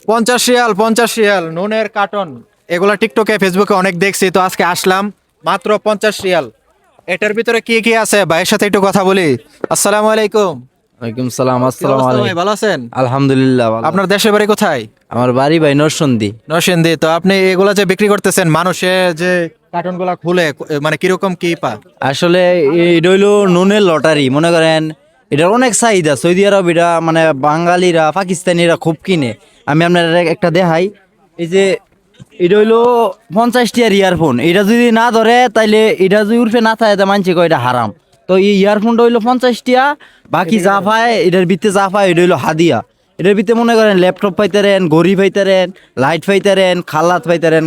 50 Real, 50 Real নুনের carton. এগুলা টিকটকে ফেসবুকে অনেক দেখছি, তো আজকে আসলাম। মাত্র 50 রিয়াল। এটার ভিতরে কি কি আছে ভাইয়ের সাথে একটু কথা বলি। আসসালামু আলাইকুম। ওয়ালাইকুম সালাম। কি আসসালামু অবস্থা ভাই, আলাইকুম। ভালো আছেন? আলহামদুলিল্লাহ ভালো। আপনার দেশের বাড়ি কোথায়? আমার বাড়ি ভাই নরসিংদী। নরসিংদী। তো আপনি এগুলা যে বিক্রি করতেছেন, মানুষে যে কার্টন গুলা খুলে, মানে কিরকম কি পা? আসলে এটা হইলো নুনের লটারি, মনে করেন এটার অনেক চাহিদা। সৌদি আরব এটা মানে বাঙালিরা পাকিস্তানিরা খুব কিনে। আমি আপনার একটা দেখাই। এই যে এটা হইলো 50 টিয়ার ইয়ারফোন। এটা যদি না ধরে তাইলে এটা যদি উর্ফে না থাকে তা মানছে কয় এটা হারাম। তো এই ইয়ারফোনটা হইলো 50 টিয়া। বাকি যা পায় এটার ভিতরে যা পায় এটা হইলো হাদিয়া। এটার ভিতরে মনে করেন ল্যাপটপ পাইতারেন, ঘড়ি পাইতারেন, লাইট পাইতারেন, খাল্লাত পাইতারেন,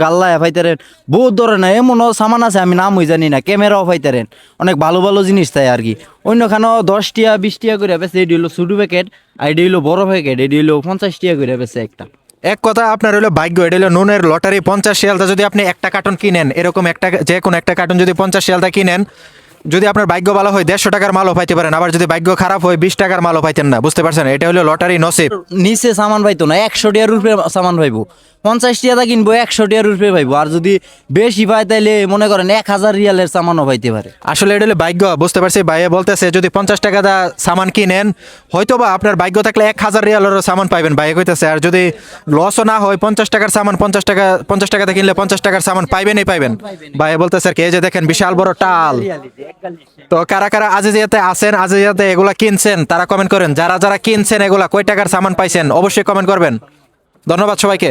গাল্লায় পাইতারেন, বহুত ধরনের এমনও সামান আছে আমি নাম হই জানি না, ক্যামেরাও পাইতারেন। অনেক ভালো ভালো জিনিস তাই আর কি। অন্যখানেও 10 টিয়া 20 টিয়া করে বেছে, এটি হইলো ছোটো প্যাকেট, আর এটি হইলো বড় প্যাকেট, এটি হইলো 50 টিয়া করে বেছে একটা। এক কথা আপনার হলো ভাগ্য, এটা হলো নুনের লটারি। 50 রিয়ালটা যদি আপনি একটা কার্টন কিনেন, এরকম একটা যে কোনো একটা কার্টন যদি 50 রিয়ালটা কিনেন, যদি আপনার ভাগ্য ভালো হয় 150 টাকার মালও পাইতে পারেন। আবার যদি ভাগ্য খারাপ হয় 20 টাকার মালও পাইতেন না। বুঝতে পারছেন? এটা হলো লটারি নসিব। নিচে সামান পাইতো না, 100 টিয়ার উপরে সামান পাইবো। 50 টিয়াটা কিনবো 100 টিয়ার উপরে পাইবো। আর যদি বেশি পায় তাইলে মনে করেন 1000 রিয়ালের সামানও পাইতে পারে। আসলে এটা হলো ভাগ্য। বুঝতে পারছি, ভাইয়া বলতেছে যদি 50 টাকা দা সামান কিনেন, হয়তো বা আপনার ভাগ্য থাকলে 1000 রিয়ালেরও সামান পাইবেন, ভাইয়া কইতেছে। আর যদি লসও না হয়, 50 টাকার সামান 50 টাকাতে কিনলে 50 টাকার সামান পাইবেনই পাইবেন। ভাইয়া বলতেছে আর কি। এই যে দেখেন বিশাল বড় টাল। তো কারা কারা আজিজিয়াতে আছেন, আজিজিয়াতে এগুলা কিনছেন, তারা কমেন্ট করেন। যারা যারা কিনছেন এগুলা, কয় টাকার সামান পাইছেন অবশ্যই কমেন্ট করবেন। ধন্যবাদ সবাইকে।